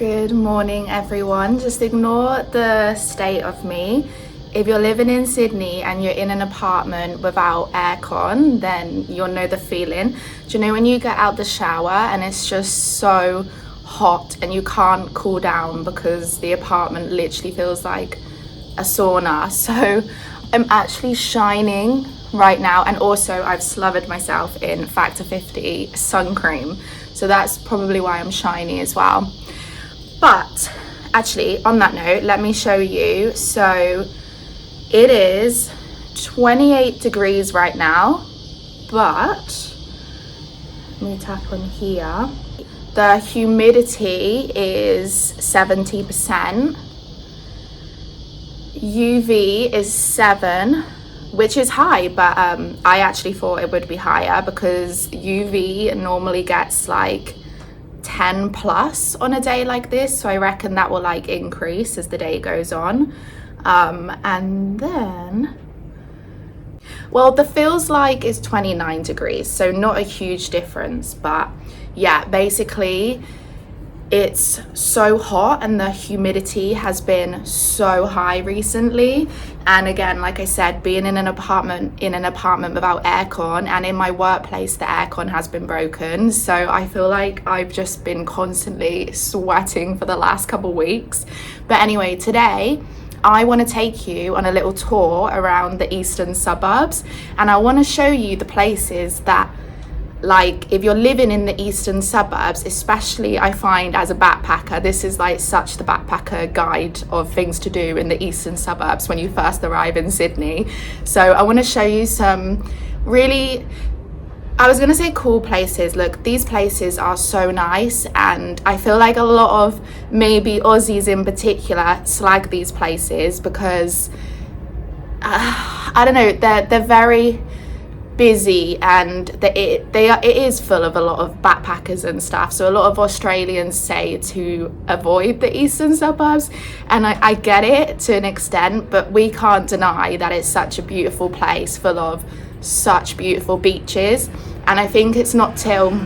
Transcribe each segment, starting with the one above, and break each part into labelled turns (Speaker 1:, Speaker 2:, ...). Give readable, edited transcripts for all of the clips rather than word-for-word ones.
Speaker 1: Good morning, everyone. Just ignore the state of me. If you're living in Sydney and you're in an apartment without aircon, then you'll know the feeling. Do you know when you get out the shower and it's just so hot and you can't cool down because the apartment literally feels like a sauna? So I'm actually shining right now, and also I've slathered myself in Factor 50 sun cream, so that's probably why I'm shiny as well. But actually, on that note, let me show you. So it is 28 degrees right now, but let me tap on here. The humidity is 70%. UV is 7, which is high, but I actually thought it would be higher because UV normally gets like 10 plus on a day like this, so I reckon that will like increase as the day goes on. And then, well, the feels like is 29 degrees, so not a huge difference, but yeah, basically it's so hot and the humidity has been so high recently. And again, like I said, being in an apartment without aircon, and in my workplace the aircon has been broken, so I feel like I've just been constantly sweating for the last couple weeks. But anyway, today I want to take you on a little tour around the eastern suburbs, and I want to show you the places that, like, if you're living in the eastern suburbs, especially I find as a backpacker, this is like such the backpacker guide of things to do in the eastern suburbs when you first arrive in Sydney. So I want to show you some really, I was going to say cool places. Look, these places are so nice, and I feel like a lot of maybe Aussies in particular slag these places because I don't know, they're very busy, and it is full of a lot of backpackers and stuff. So a lot of Australians say to avoid the eastern suburbs, and I get it to an extent, but we can't deny that it's such a beautiful place full of such beautiful beaches. And I think it's not till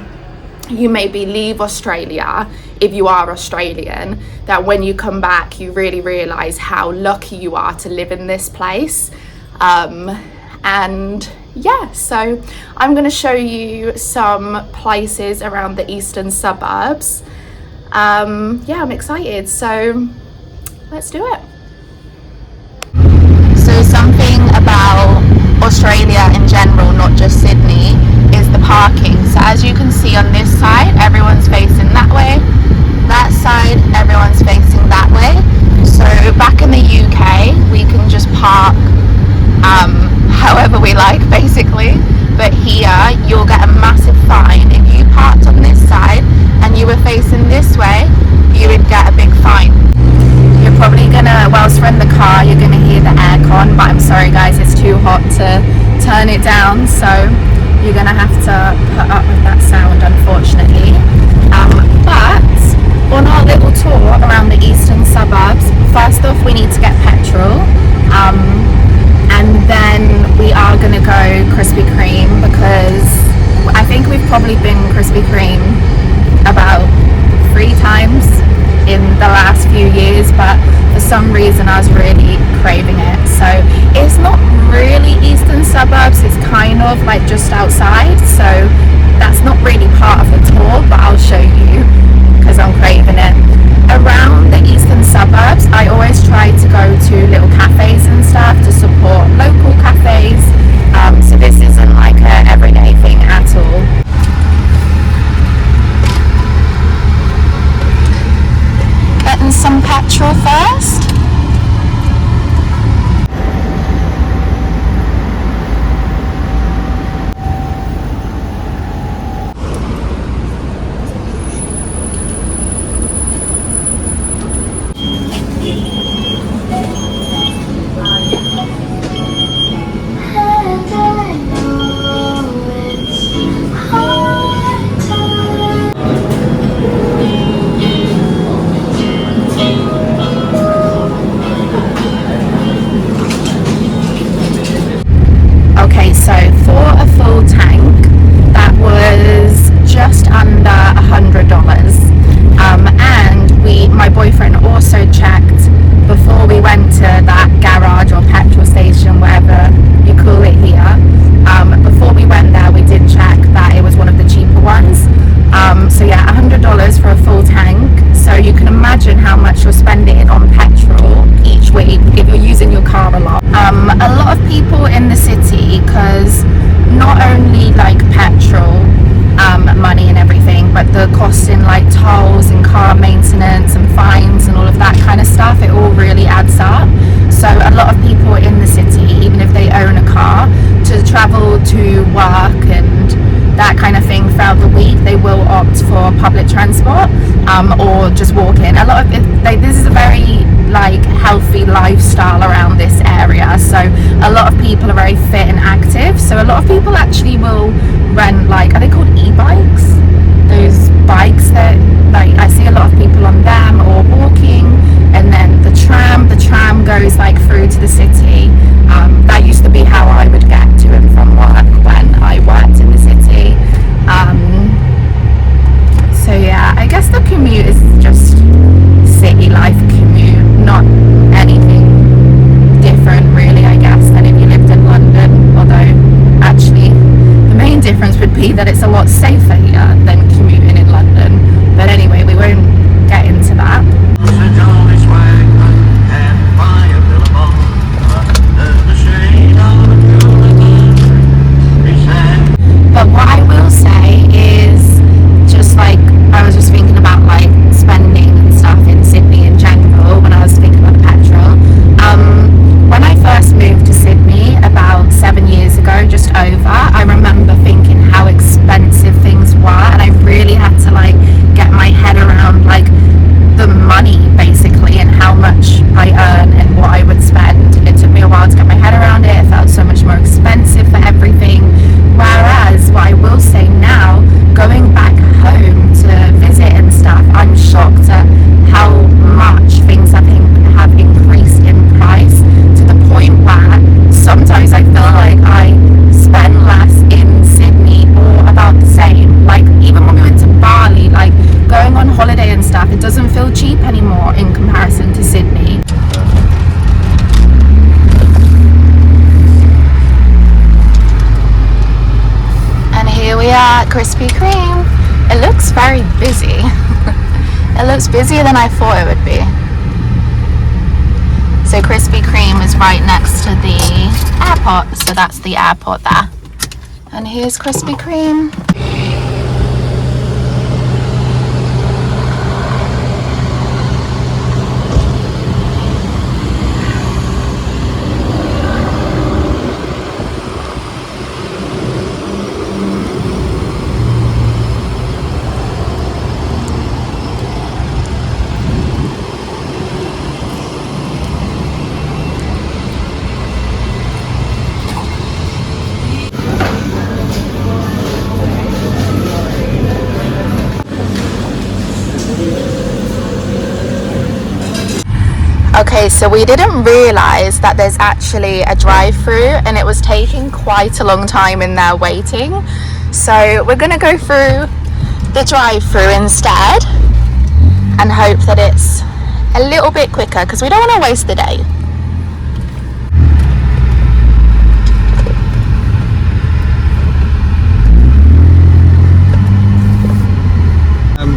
Speaker 1: you maybe leave Australia, if you are Australian, that when you come back you really realize how lucky you are to live in this place. And yeah, so I'm going to show you some places around the eastern suburbs. Yeah, I'm excited, so let's do it. So something about Australia in general, not just Sydney, is the parking. So as you can see on this side, everyone's facing that way. That side, everyone's facing that way. So back in the UK, we can just park however we like, basically, but here you'll get a massive fine if you parked on this side and you were facing this way. You would get a big fine. You're probably gonna, whilst we're in the car, you're gonna hear the aircon, but I'm sorry guys, it's too hot to turn it down, so you're gonna have to put up with that sound, unfortunately. But on our little tour around the eastern suburbs, first off we need to get petrol, and then we are going to go Krispy Kreme, because I think we've probably been Krispy Kreme about 3 times in the last few years, but for some reason I was really craving it. So it's not really eastern suburbs, it's kind of like just outside, so that's not really part of the tour, but I'll show you because I'm craving it. Around the eastern suburbs, I always try to go to little cafes and stuff to support local cafes. So this isn't like a everyday thing at all. Getting some petrol first. in the city, because not only like petrol money and everything, but the cost in like tolls and car maintenance and fines and all of that kind of stuff, it all really adds up. So a lot of people in the city, even if they own a car, to travel to work and that kind of thing throughout the week, they will opt for public transport or just walk in. A lot of this is a very like healthy lifestyle around this area, so a lot of people are very fit and active. So a lot of people actually will rent, like, are they called e-bikes? Those bikes that, like, I see a lot of people on them, or walking. And then the tram goes like through to the city. That used to be how I would get to and from work when I worked in the city. So yeah, I guess the commute is just city life commute, not anything different really, I guess, than if you lived in London. Although actually the main difference would be that it's a lot safer here than commuting in London. But anyway, we won't get into that. But what I will say is, just like, I was just thinking about like spending and stuff in Sydney in general when I was thinking about the petrol. When I first moved to Sydney about 7 years ago, just over, I remember thinking how expensive things were, and I really had to like get my head around like the money basically and how much I earn and what I would spend. It took me a while to get my head around it. It felt so much more expensive for everything. Whereas what I will say now, going back home to visit and stuff, I'm shocked at how much things have increased in price, to the point where sometimes I feel like I spend less in Sydney or about the same. Like even when we went to Bali, like going on holiday and stuff, it doesn't feel cheap anymore in comparison to Sydney. And here we are at Krispy Kreme. It looks very busy. It looks busier than I thought it would be. So Krispy Kreme is right next to the airport, so that's the airport there. And here's Krispy Kreme. Okay, so we didn't realise that there's actually a drive-through, and it was taking quite a long time in there waiting. So we're gonna go through the drive-through instead and hope that it's a little bit quicker, because we don't want to waste the day.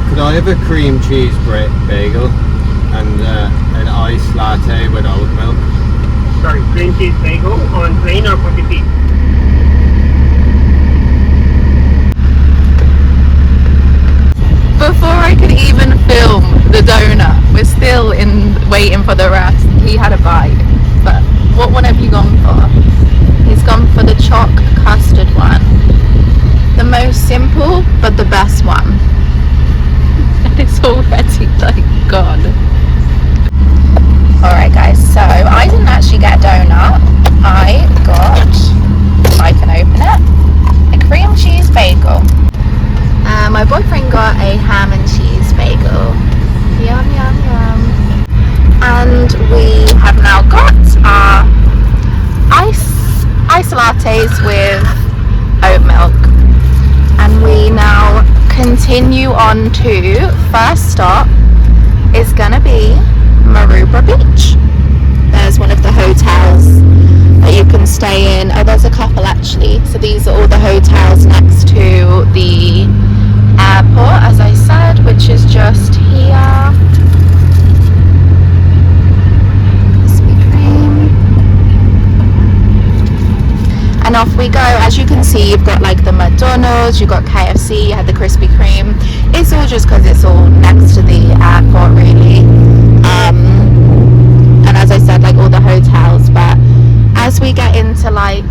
Speaker 2: Could I have a cream cheese bagel and an iced latte with oat milk?
Speaker 3: Sorry, cream cheese bagel on plain or bucket tea?
Speaker 1: Before I could even film the donut, we're still waiting for the rest. He had a bite, but what one have you gone for? He's gone for the choc custard one. The most simple, but the best one. And it's already like gone. Alright guys, so I didn't actually get a donut. I got, if I can open it, a cream cheese bagel. My boyfriend got a ham and cheese bagel. Yum, yum, yum. And we have now got our ice lattes with oat milk. And we now continue on to, first stop is gonna be Maroubra Beach. There's one of the hotels that you can stay in. Oh, there's a couple actually. So these are all the hotels next to the airport, as I said, which is just here. Krispy Kreme. off we go. As you can see, you've got like the McDonald's, you've got KFC, you had the Krispy Kreme. It's all just because it's all next to the airport, really. And as I said, like all the hotels. But as we get into like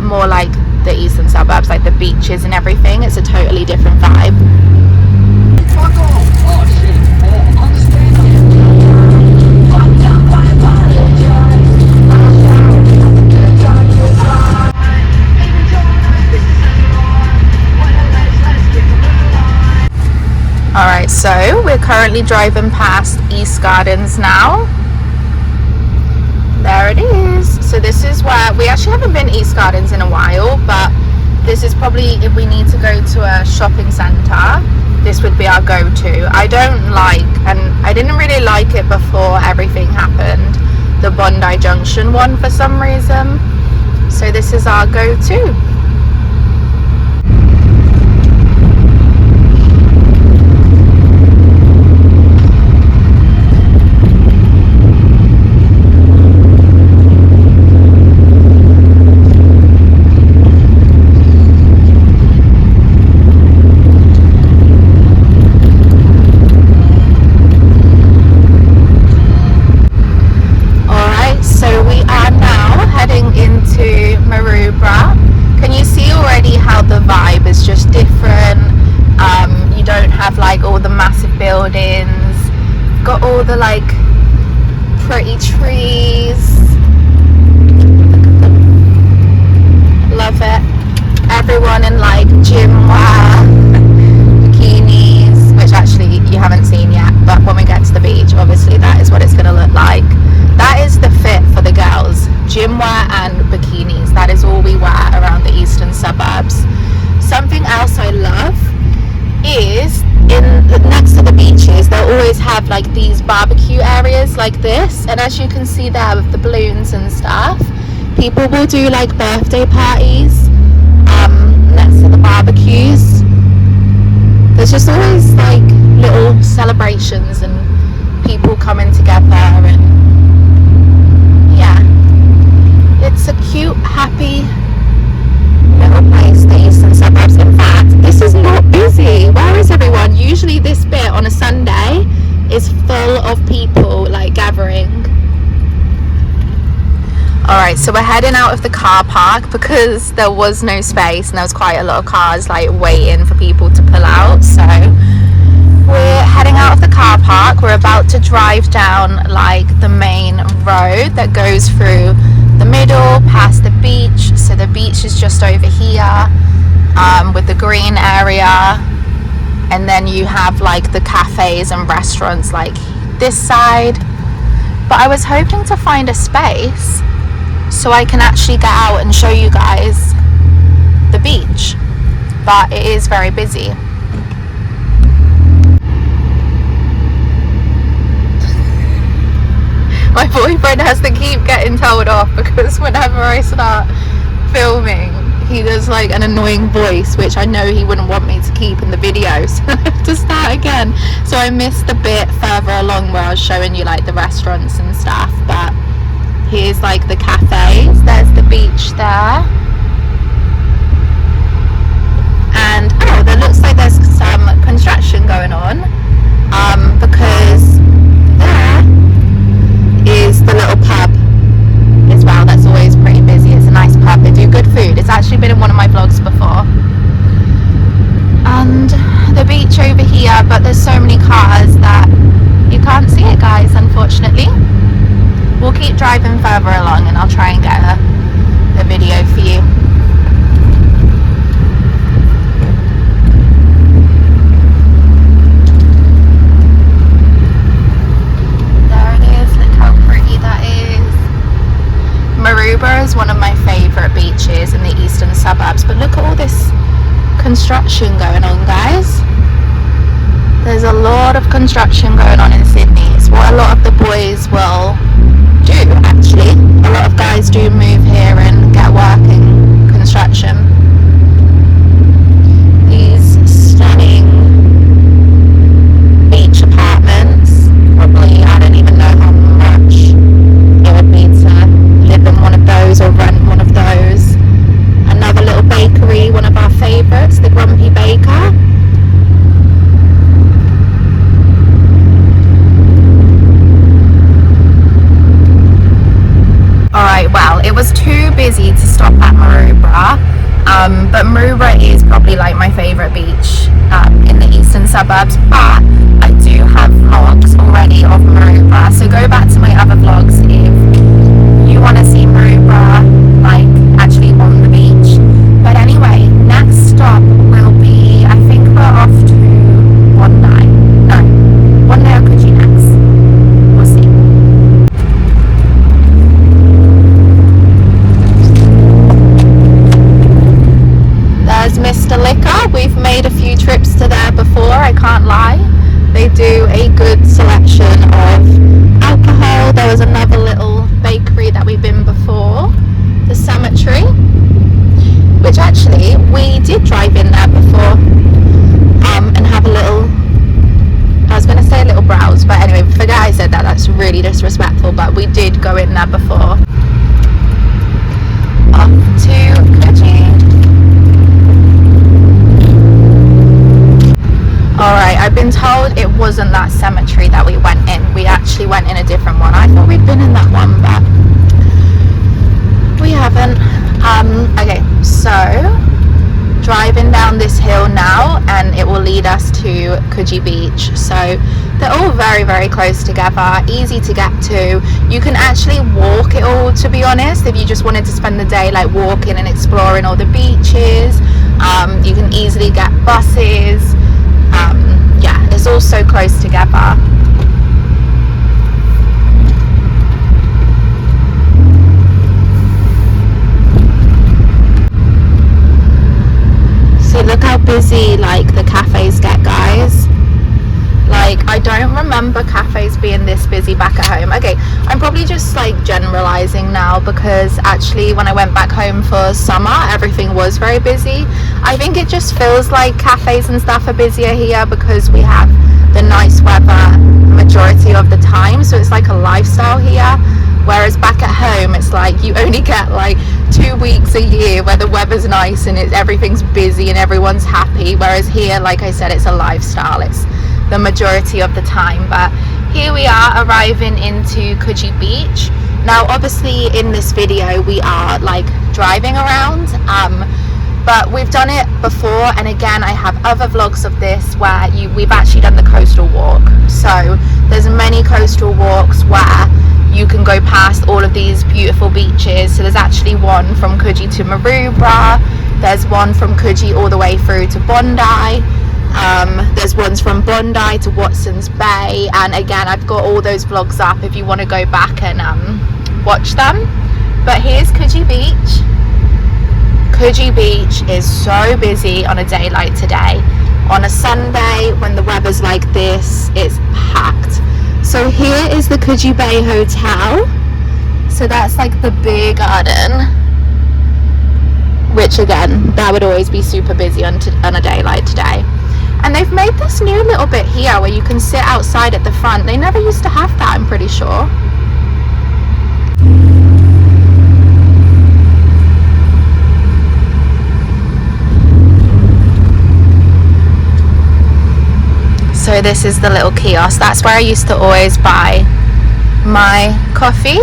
Speaker 1: more like the eastern suburbs, like the beaches and everything, it's a totally different vibe. Alright, so we're currently driving past East Gardens now. There it is. So this is where, we actually haven't been East Gardens in a while, but this is probably, if we need to go to a shopping centre, this would be our go-to. I don't like, and I didn't really like it before everything happened, the Bondi Junction one for some reason. So this is our go-to. Maroubra. Can you see already how the vibe is just different? You don't have like all the massive buildings, got all the like pretty trees. Look at them. Love it. Everyone in like gym wear, bikinis, which actually you haven't seen yet, but when we get to the beach, obviously that is what it's going to look like. That is the fit for the girls. Gym wear and bikinis. That is all we wear around the eastern suburbs. Something else I love is next to the beaches, they'll always have like these barbecue areas like this. And as you can see there with the balloons and stuff, people will do like birthday parties next to the barbecues. There's just always like little celebrations and people coming together, and yeah, it's a cute, happy little place, the eastern suburbs. In fact, this is not busy. Where is everyone? Usually this bit on a Sunday is full of people like gathering. Alright, so we're heading out of the car park because there was no space and there was quite a lot of cars like waiting for people to pull out. So we're heading out of the car park. We're about to drive down like the main road that goes through the middle past the beach. So the beach is just over here with the green area, and then you have like the cafes and restaurants like this side. But I was hoping to find a space so I can actually get out and show you guys the beach, but it is very busy. My boyfriend has to keep getting told off because whenever I start filming, he does like an annoying voice, which I know he wouldn't want me to keep in the video, so I have to start again. So I missed a bit further along where I was showing you like the restaurants and stuff, but here's like the cafes, there's the beach there, and oh, there looks like there's some construction going on because there is the little pub as well. That's always pretty busy. It's a nice pub, they do good food. It's actually been in one of my vlogs before. And the beach over here, but there's so many cars that you can't see it, guys, unfortunately. We'll keep driving further along and I'll try and get a video for you. There it is, look how pretty that is. Maroubra is one of my favourite beaches in the eastern suburbs, but look at all this construction going on, guys. There's a lot of construction going on in Sydney. It's what a lot of the boys will do, actually. A lot of guys do move here and get work in construction. These stunning beach apartments, probably, I don't even know how much it would be to live in one of those or rent one of those. stop at Maroubra. But Maroubra is probably like my favourite beach in the eastern suburbs, but I do have vlogs already of Maroubra, so go back to my other vlogs if you want to see Maroubra like actually on the beach. But anyway, next stop will be, I think we're off to Bondi. No, Bondi or Coogee next. We'll see. There's Mr. Liquor. We've made a few trips to there before, I can't lie. They do a good selection of alcohol. There was another little bakery that we've been before, the Cemetery, which actually we did drive in there before and have a little, I was going to say a little browse, but anyway, forget I said that, that's really disrespectful, but we did go in there before. Off to Coogee. Alright, I've been told it wasn't that cemetery that we went in. We actually went in a different one. I thought we'd been in that one, but we haven't. Okay, so driving down this hill now and it will lead us to Coogee Beach. So they're all very, very close together, easy to get to. You can actually walk it all, to be honest, if you just wanted to spend the day like walking and exploring all the beaches. You can easily get buses. Yeah, it's all so close together. See, look how busy like the cafes get, guys. Like, I don't remember cafes being this busy back at home. Okay, I'm probably just like generalizing now, because actually when I went back home for summer, everything was very busy. I think it just feels like cafes and stuff are busier here because we have the nice weather majority of the time, so it's like a lifestyle here. Whereas back at home, it's like you only get like 2 weeks a year where the weather's nice and everything's busy and everyone's happy. Whereas here, like I said, it's a lifestyle. It's the majority of the time. But here we are arriving into Coogee Beach. Now, obviously in this video, we are like driving around, but we've done it before. And again, I have other vlogs of this where we've actually done the coastal walk. So there's many coastal walks where you can go past all of these beautiful beaches. So there's actually one from Coogee to Maroubra, there's one from Coogee all the way through to Bondi, there's ones from Bondi to Watson's Bay, and again, I've got all those vlogs up if you want to go back and watch them. But here's Coogee Beach. Coogee Beach is so busy on a day like today. On a Sunday when the weather's like this, it's packed. So here is the Coogee Bay Hotel. So that's like the big garden, which again, that would always be super busy on a day like today. And they've made this new little bit here where you can sit outside at the front. They never used to have that, I'm pretty sure. So this is the little kiosk. That's where I used to always buy my coffee.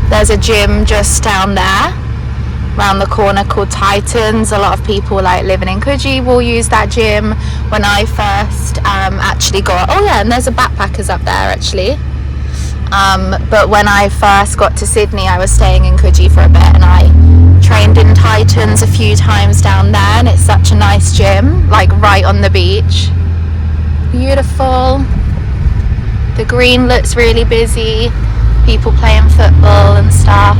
Speaker 1: There's a gym just down there around the corner called Titans. A lot of people like living in Coogee will use that gym. When I first actually got, oh yeah, and there's a backpackers up there actually. But when I first got to Sydney, I was staying in Coogee for a bit, and I trained in Titans a few times down there, and it's such a nice gym, like right on the beach. Beautiful. The green looks really busy, people playing football and stuff.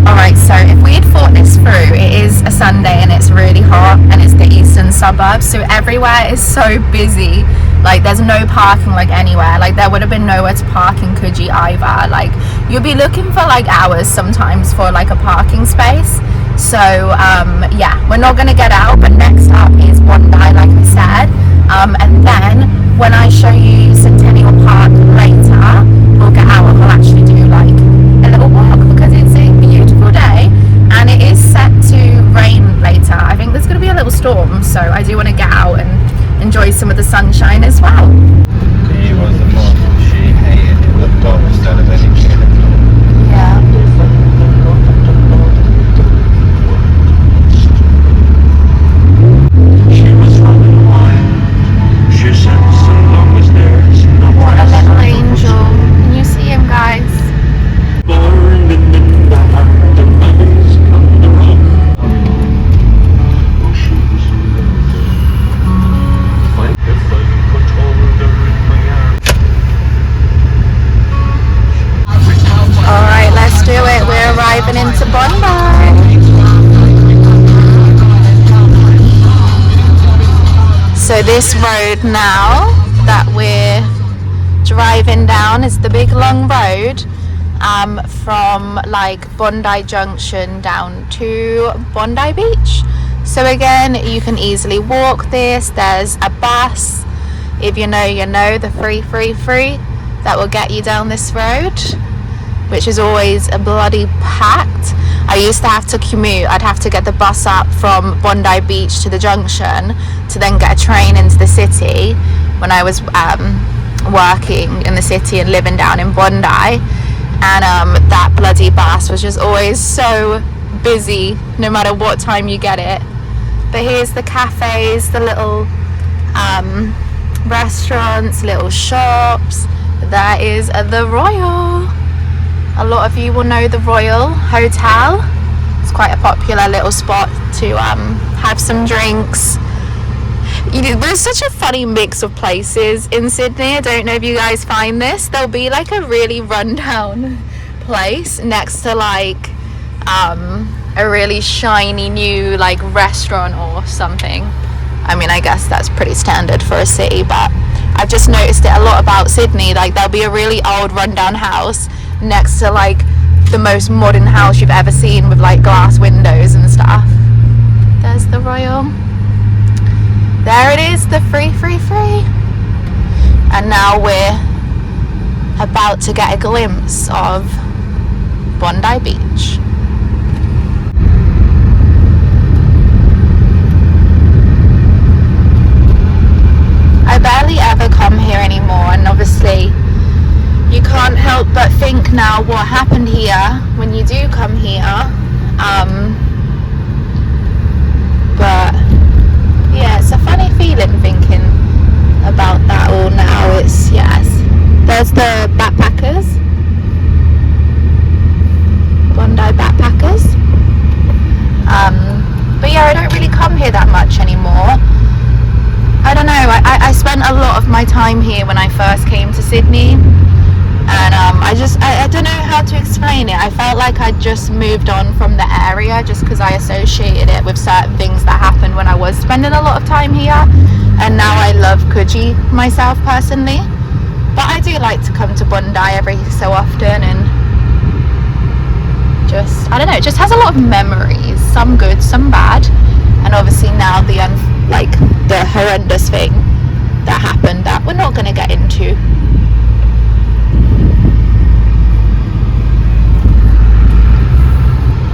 Speaker 1: Alright, so if we had thought this through, it is a Sunday and it's really hot and it's the eastern suburbs, so everywhere is so busy. Like there's no parking like anywhere. Like there would have been nowhere to park in Coogee either. Like you'll be looking for like hours sometimes for like a parking space. So yeah, we're not going to get out, but next up is Bondi, like I said. And then when I show you Centennial Park later, we'll get out and we'll actually do like a little walk, because it's a beautiful day and it is set to rain later. I think there's going to be a little storm, so I do want to get out and enjoy some of the sunshine as well.
Speaker 2: He was the most she hated in the boat instead of anything
Speaker 1: So this road now that we're driving down is the big long road from like Bondi Junction down to Bondi Beach. So again, you can easily walk this. There's a bus, if you know you know, the free that will get you down this road, which is always a bloody packed. I used to have to commute. I'd have to get the bus up from Bondi Beach to the junction to then get a train into the city when I was working in the city and living down in Bondi. And that bloody bus was just always so busy no matter what time you get it. But here's the cafes, the little restaurants, little shops. That is the Royal. A lot of you will know the Royal Hotel. It's quite a popular little spot to have some drinks. There's such a funny mix of places in Sydney. I don't know if you guys find this. There'll be like a really rundown place next to like a really shiny new like restaurant or something. I mean, I guess that's pretty standard for a city, but I've just noticed it a lot about Sydney. Like there'll be a really old rundown house next to like the most modern house you've ever seen with like glass windows and stuff. There's the Royal. There it is, the free. And now we're about to get a glimpse of Bondi Beach. I barely ever come here anymore, and obviously you can't help but think now what happened here when you do come here. But yeah, it's a funny feeling thinking about that all now. It's, yes, there's the backpackers, Bondi backpackers. But yeah, I don't really come here that much anymore. I don't know, I spent a lot of my time here when I first came to Sydney, and I don't know how to explain it. I felt like I'd just moved on from the area just because I associated it with certain things that happened when I was spending a lot of time here, and now I love Coogee myself personally. But I do like to come to Bondi every so often, and just, I don't know, it just has a lot of memories, some good, some bad, and obviously now the horrendous thing that happened that we're not going to get into.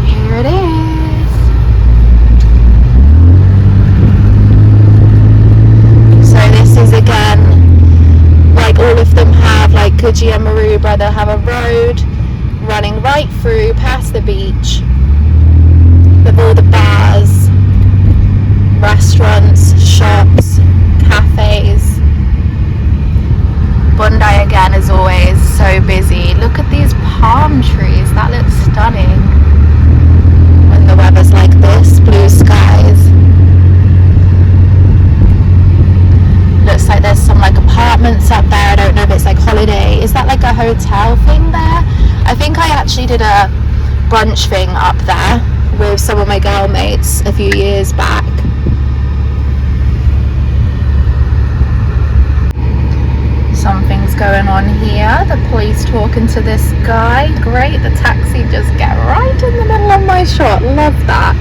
Speaker 1: Here it is. So this is again, like all of them have, like Coogee and Maroubra, they'll have a road running right through past the beach with all the bars, restaurants, shops, cafes. Bondi again is always so busy. Look at these palm trees, that looks stunning when the weather's like this, blue skies. Looks like there's some like apartments up there. I don't know if it's like holiday. Is that like a hotel thing there? I think I actually did a brunch thing up there with some of my girl mates a few years back. Something's going on here. The police talking to this guy. Great, the taxi just get right in the middle of my shot. Love that.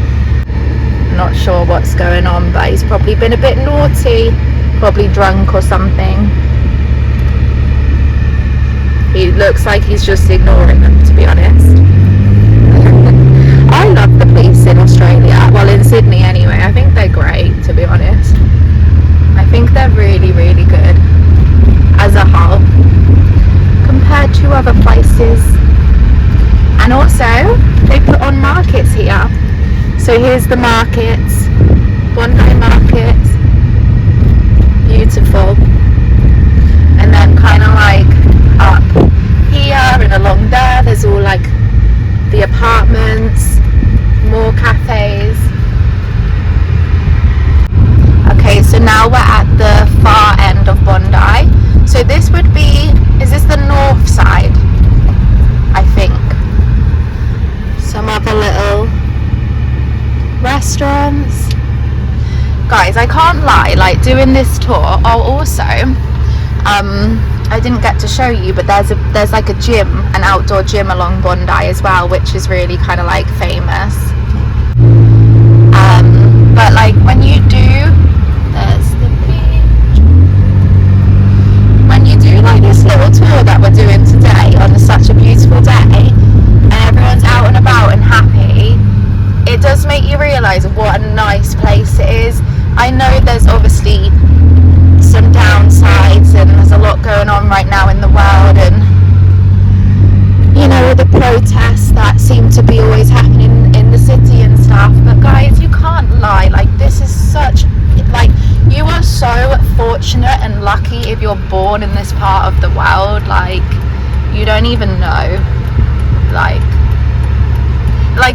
Speaker 1: Not sure what's going on, but he's probably been a bit naughty, probably drunk or something. He looks like he's just ignoring them, to be honest. I love the police in Australia, well in Sydney anyway. I think they're great, to be honest. I think they're really, really good as a whole compared to other places. And also they put on markets here. So here's the markets, Bondi Market, beautiful. And then kind of like up here and along there, there's all like the apartments, more cafes. Okay, so now we're at the far end of Bondi. So this would be, is this the north side? I think. Some other little restaurants. Guys, I can't like doing this tour. Oh, also, I didn't get to show you, but there's like a gym, an outdoor gym along Bondi as well, which is really kind of like famous. But like when you do, there's the beach. When you do like this little tour that we're doing today on such a beautiful day, and everyone's out and about and happy, it does make you realise what a nice place it is. I know there's obviously some downsides and there's a lot going on right now in the world, and you know, the protests that seem to be always happening in the city and stuff, but guys, you can't lie, like this is such, like, you are so fortunate and lucky if you're born in this part of the world. Like, you don't even know, like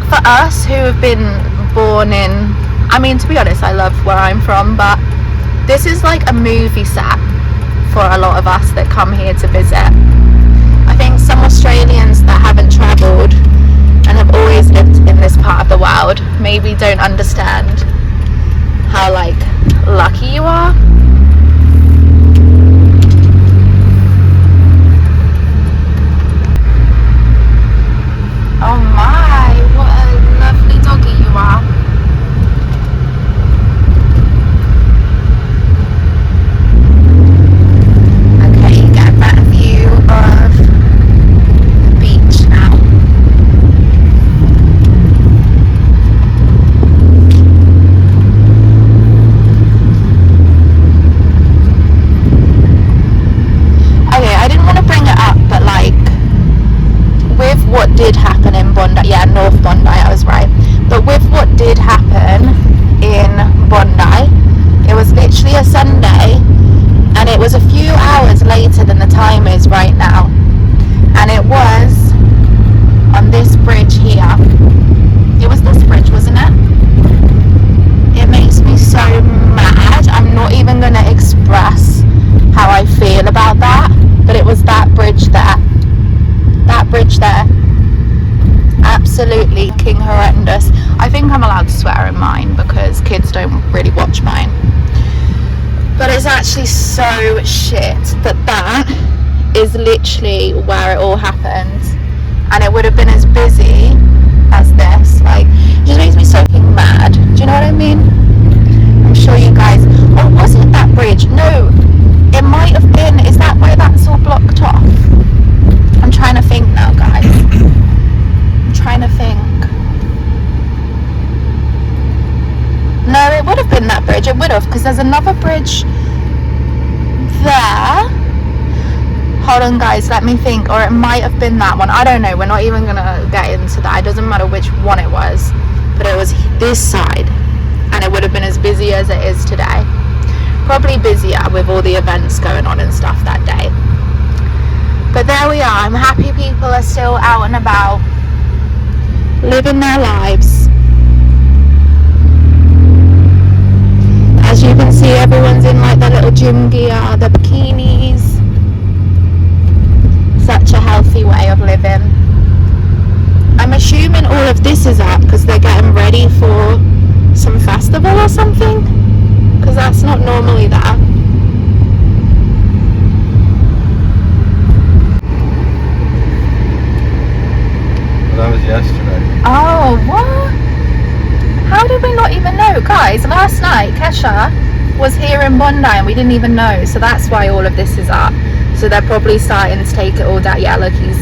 Speaker 1: for us who have been born in, I mean, to be honest, I love where I'm from, but this is like a movie set for a lot of us that come here to visit. I think some Australians that haven't travelled and have always lived in this part of the world maybe don't understand how like lucky you are. Oh my, what a lovely doggy you are. Okay, you get a better view of the beach now. Okay, I didn't want to bring it up, but like, with what did happen in Bondi, yeah, North Bondi, I was right, but with what did happen in Bondi, it was literally a Sunday, and it was a few hours later than the time is right now, and it was on this bridge here. It was this bridge, wasn't it? It makes me so mad. I'm not even going to express how I feel about that, but it was that bridge there. That bridge there, absolutely king horrendous. I think I'm allowed to swear in mine because kids don't really watch mine, but it's actually so shit that is literally where it all happened, and it would have been as busy as this. Like, it just makes me so fucking mad. Do you know what I mean? I'm sure you guys, oh, was it that bridge? No, it might have been. Is that where that's all blocked off? I'm trying to think now, guys. I'm trying to think. No, it would have been that bridge. It would have, because there's another bridge there. Hold on, guys, let me think. Or it might have been that one. I don't know. We're not even going to get into that. It doesn't matter which one it was. But it was this side. And it would have been as busy as it is today. Probably busier with all the events going on and stuff that day. But there we are. I'm happy people are still out and about, living their lives. As you can see, everyone's in like their little gym gear, the bikinis. Such a healthy way of living. I'm assuming all of this is up because they're getting ready for some festival or something, because that's not normally that.
Speaker 2: That was yesterday.
Speaker 1: Oh, what? How did we not even know? Guys, last night Kesha was here in Bondi and we didn't even know, so that's why all of this is up. So they're probably starting to take it all down. Yeah, look, he's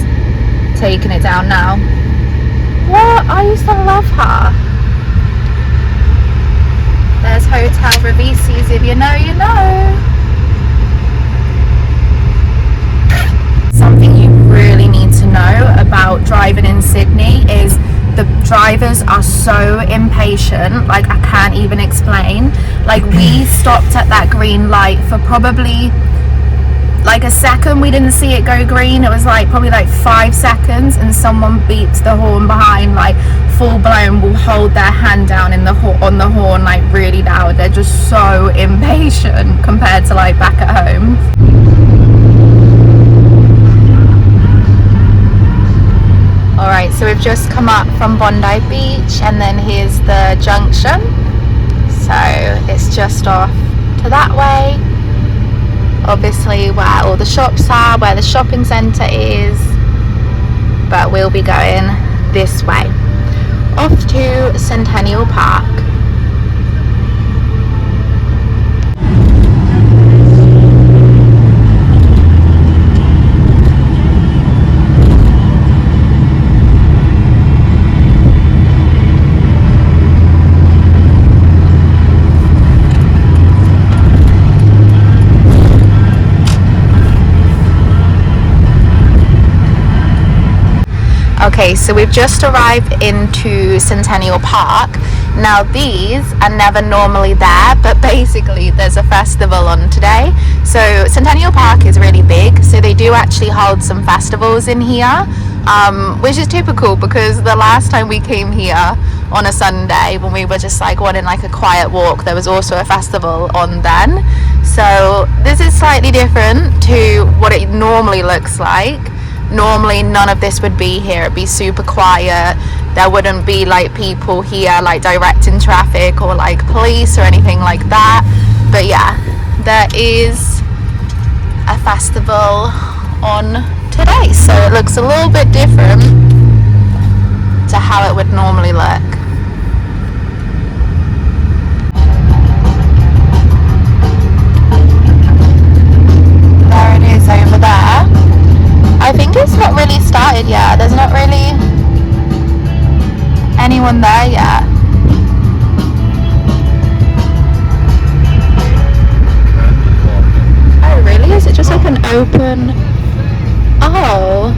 Speaker 1: taking it down now. What? I used to love her. There's Hotel Ravisi's. If you know, you know. Something you really need to know about driving in Sydney is the drivers are so impatient, like I can't even explain. Like, we stopped at that green light for probably like a second. We didn't see it go green. It was like probably like 5 seconds, and someone beeps the horn behind, like full blown, will hold their hand down in the on the horn like really loud. They're just so impatient compared to like back at home. Alright, so we've just come up from Bondi Beach, and then here's the junction. So it's just off to that way. Obviously where all the shops are, where the shopping centre is. But we'll be going this way. Off to Centennial Park. Okay, so we've just arrived into Centennial Park. Now these are never normally there, but basically there's a festival on today. So Centennial Park is really big, so they do actually hold some festivals in here, which is typical because the last time we came here on a Sunday when we were just like wanting like a quiet walk, there was also a festival on then. So this is slightly different to what it normally looks like. Normally none of this would be here. It'd be super quiet. There wouldn't be like people here like directing traffic or like police or anything like that. But yeah, there is a festival on today, so it looks a little bit different to how it would normally look. There it is over there. I think it's not really started yet. There's not really anyone there yet. Oh really? Is it just like an open... Oh.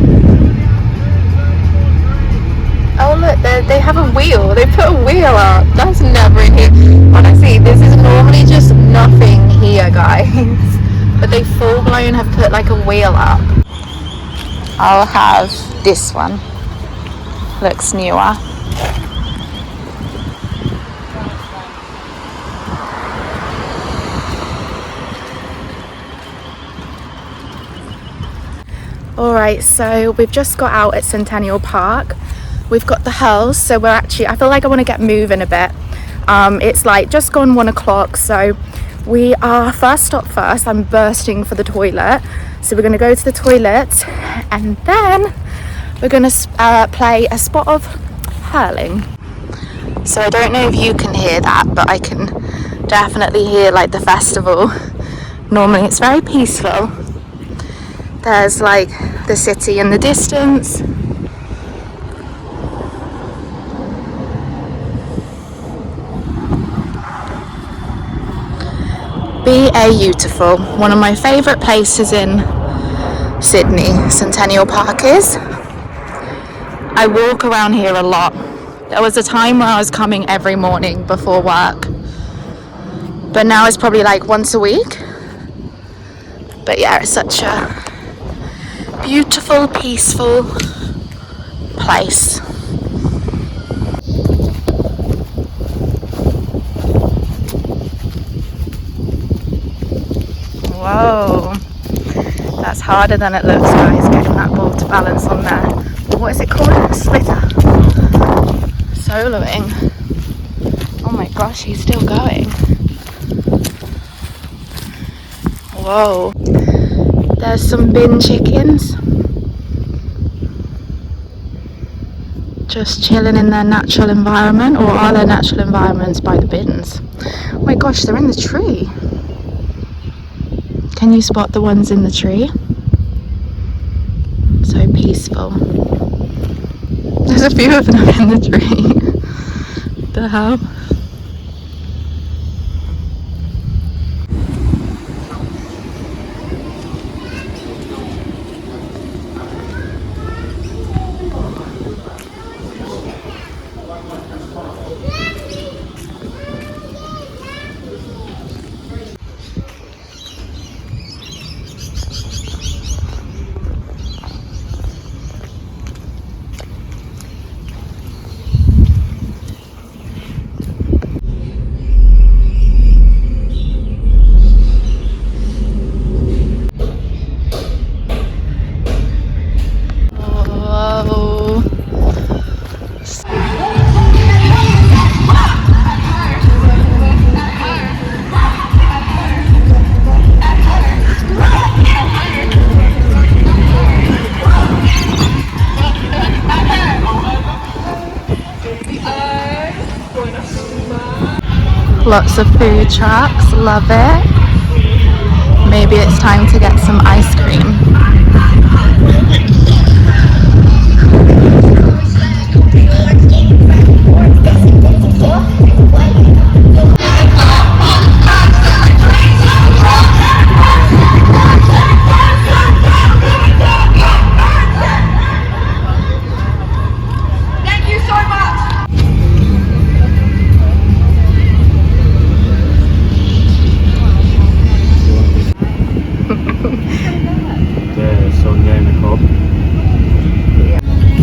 Speaker 1: Oh look, they have a wheel. They put a wheel up. That's never in here. Honestly, this is normally just nothing here, guys. But they full blown have put like a wheel up. I'll have this one. Looks newer. Alright, so we've just got out at Centennial Park. We've got the hills, so we're actually, I feel like I want to get moving a bit. It's like just gone 1 o'clock, so we are first stop first. I'm bursting for the toilet. So we're going to go to the toilet and then we're going to play a spot of hurling. So I don't know if you can hear that, but I can definitely hear like the festival. Normally it's very peaceful. There's like the city in the distance. Beautiful. One of my favourite places in Sydney, Centennial Park is. I walk around here a lot. There was a time where I was coming every morning before work, but now it's probably like once a week. But yeah, it's such a beautiful, peaceful place. Whoa, that's harder than it looks, guys, getting that ball to balance on there. What is it called? Splitter. Soloing. Oh my gosh, he's still going. Whoa. There's some bin chickens. Just chilling in their natural environment, or are their natural environments by the bins? Oh my gosh, they're in the tree. Can you spot the ones in the tree? So peaceful. There's a few of them in the tree. What the hell? Lots of food trucks, love it. Maybe it's time to get some ice cream.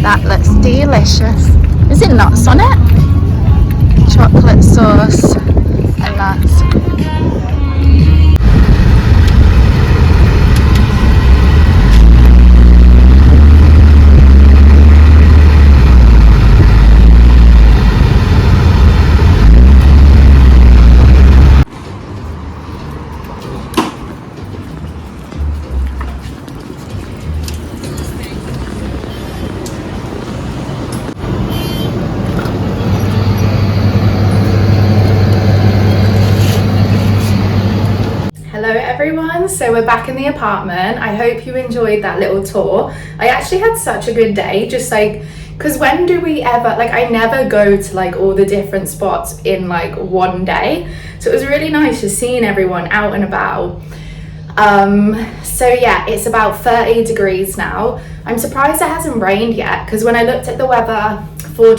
Speaker 1: That looks delicious. Is it nuts on it? Chocolate sauce and nuts. Everyone, so we're back in the apartment. I hope you enjoyed that little tour. I actually had such a good day, just like, because when do we ever, like, I never go to like all the different spots in like one day, so it was really nice just seeing everyone out and about. So yeah, it's about 30 degrees now. I'm surprised it hasn't rained yet, because when I looked at the weather for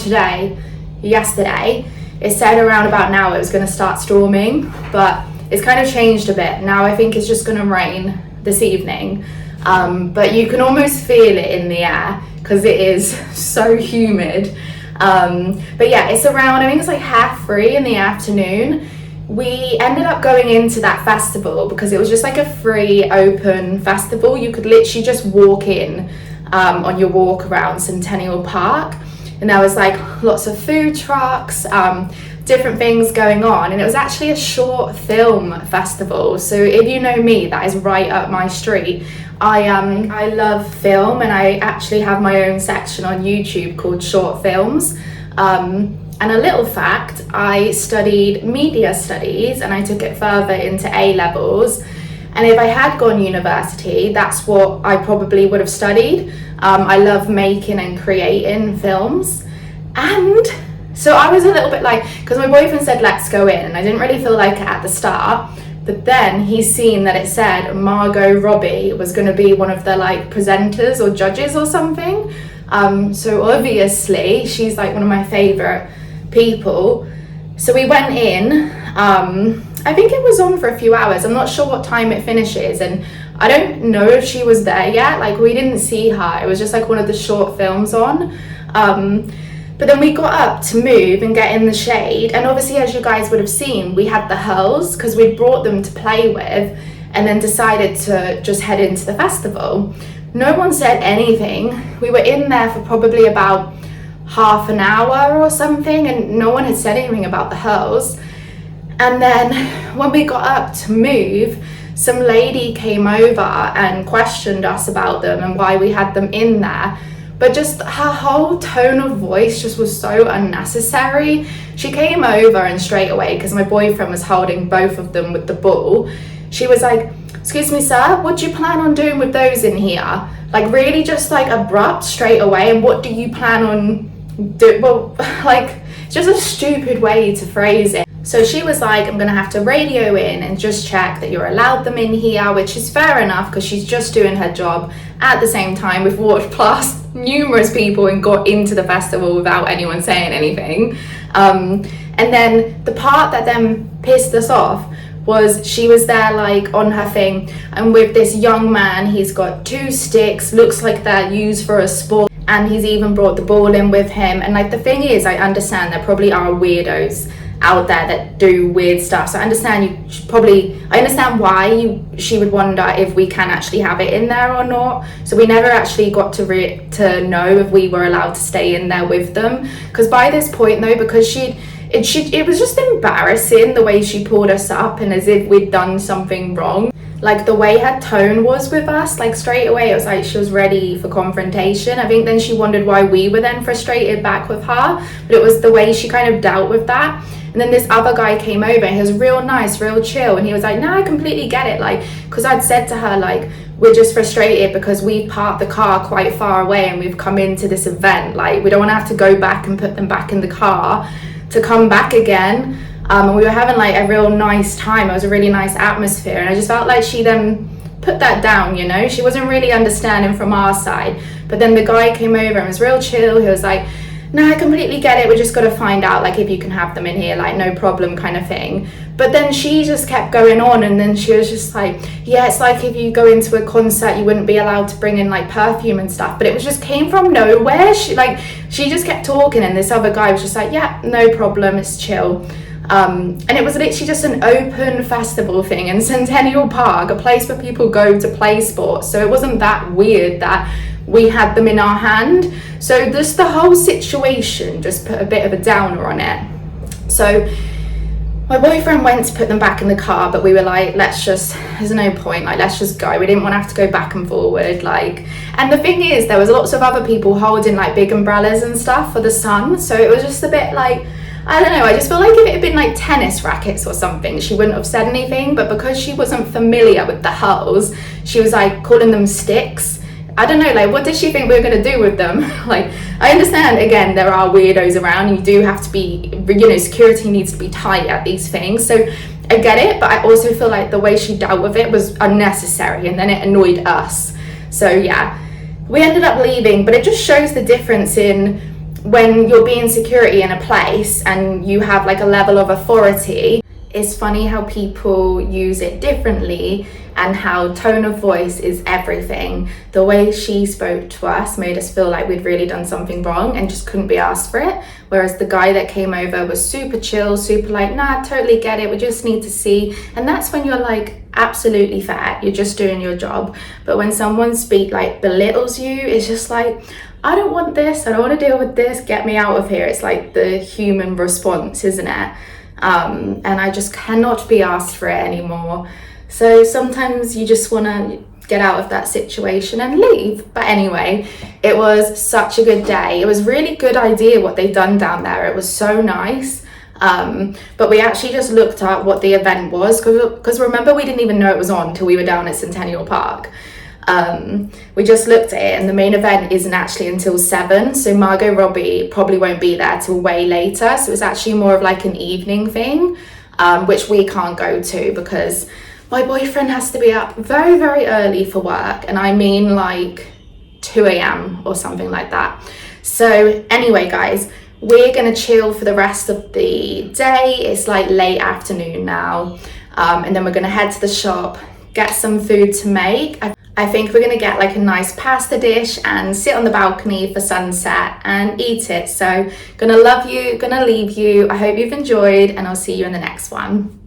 Speaker 1: yesterday, it said around about now it was going to start storming, but it's kind of changed a bit. Now I think it's just going to rain this evening, but you can almost feel it in the air because it is so humid. But yeah, it's around, I think it's like 3:30 in the afternoon. We ended up going into that festival because it was just like a free open festival. You could literally just walk in on your walk around Centennial Park, and there was like lots of food trucks, different things going on, and it was actually a short film festival. So if you know me, that is right up my street. I love film, and I actually have my own section on YouTube called Short Films. And a little fact, I studied media studies and I took it further into A levels, and if I had gone university, that's what I probably would have studied. I love making and creating films, and so I was a little bit like, because my boyfriend said let's go in, and I didn't really feel like it at the start, but then he's seen that it said Margot Robbie was going to be one of the like presenters or judges or something. So obviously she's like one of my favorite people. So we went in, I think it was on for a few hours. I'm not sure what time it finishes, and I don't know if she was there yet. Like, we didn't see her. It was just like one of the short films on. But then we got up to move and get in the shade, and obviously, as you guys would have seen, we had the hurls because we'd brought them to play with, and then decided to just head into the festival. No one said anything. We were in there for probably about half an hour or something, and no one had said anything about the hurls. And then when we got up to move, some lady came over and questioned us about them and why we had them in there. But just her whole tone of voice just was so unnecessary. She came over and straight away, because my boyfriend was holding both of them with the ball, she was like, "Excuse me, sir, what do you plan on doing with those in here?" Like, really just like abrupt straight away. And what do you plan on doing? Well, like, it's just a stupid way to phrase it. So she was like, "I'm gonna have to radio in and just check that you're allowed them in here," which is fair enough because she's just doing her job. At the same time, we've walked past numerous people and got into the festival without anyone saying anything. And then the part that then pissed us off was she was there like on her thing, and with this young man, he's got 2 sticks, looks like they're used for a sport, and he's even brought the ball in with him. And like, the thing is, I understand there probably are weirdos out there that do weird stuff, so I understand why she would wonder if we can actually have it in there or not. So we never actually got to know if we were allowed to stay in there with them, because by this point though, because it was just embarrassing the way she pulled us up, and as if we'd done something wrong. Like, the way her tone was with us, like straight away, it was like she was ready for confrontation. I think then she wondered why we were then frustrated back with her, but it was the way she kind of dealt with that. And then this other guy came over and he was real nice, real chill, and he was like, no, I completely get it, like, because I'd said to her, like, we're just frustrated because we've parked the car quite far away and we've come into this event, like, we don't want to have to go back and put them back in the car to come back again. And we were having like a real nice time. It was a really nice atmosphere, and I just felt like she then put that down, you know. She wasn't really understanding from our side. But then the guy came over and was real chill. He was like, no, I completely get it, we just got to find out like if you can have them in here, like no problem kind of thing. But then she just kept going on, and then she was just like, yeah, it's like if you go into a concert you wouldn't be allowed to bring in like perfume and stuff. But it was just came from nowhere. She just kept talking, and this other guy was just like, yeah, no problem, it's chill. And it was literally just an open festival thing in Centennial Park, a place where people go to play sports. So it wasn't that weird that we had them in our hand. So just the whole situation just put a bit of a downer on it. So my boyfriend went to put them back in the car, but we were like, there's no point, like, let's just go. We didn't want to have to go back and forward, like. And the thing is, there was lots of other people holding like big umbrellas and stuff for the sun. So it was just a bit like, I don't know, I just feel like if it had been like tennis rackets or something, she wouldn't have said anything. But because she wasn't familiar with the hulls, she was like calling them sticks. I don't know, like, what did she think we were going to do with them? Like, I understand, again, there are weirdos around. You do have to be, you know, security needs to be tight at these things. So I get it, but I also feel like the way she dealt with it was unnecessary, and then it annoyed us. So yeah, we ended up leaving, but it just shows the difference in when you're being security in a place and you have like a level of authority. It's funny how people use it differently, and how tone of voice is everything. The way she spoke to us made us feel like we'd really done something wrong and just couldn't be asked for it. Whereas the guy that came over was super chill, super like, nah, totally get it, we just need to see. And that's when you're like, absolutely fair, you're just doing your job. But when someone belittles you, it's just like, I don't want this, I don't want to deal with this, get me out of here. It's like the human response, isn't it? And I just cannot be asked for it anymore. So sometimes you just want to get out of that situation and leave. But anyway, it was such a good day. It was really good idea what they've done down there. It was so nice. But we actually just looked at what the event was, because remember, we didn't even know it was on until we were down at Centennial Park. We just looked at it, and the main event isn't actually until 7, so Margot Robbie probably won't be there till way later. So it's actually more of like an evening thing, which we can't go to because my boyfriend has to be up very, very early for work, and I mean like 2 a.m. or something like that. So anyway, guys, we're gonna chill for the rest of the day. It's like late afternoon now, and then we're gonna head to the shop, get some food to make. I think we're gonna get like a nice pasta dish and sit on the balcony for sunset and eat it. So gonna love you, gonna leave you. I hope you've enjoyed, and I'll see you in the next one.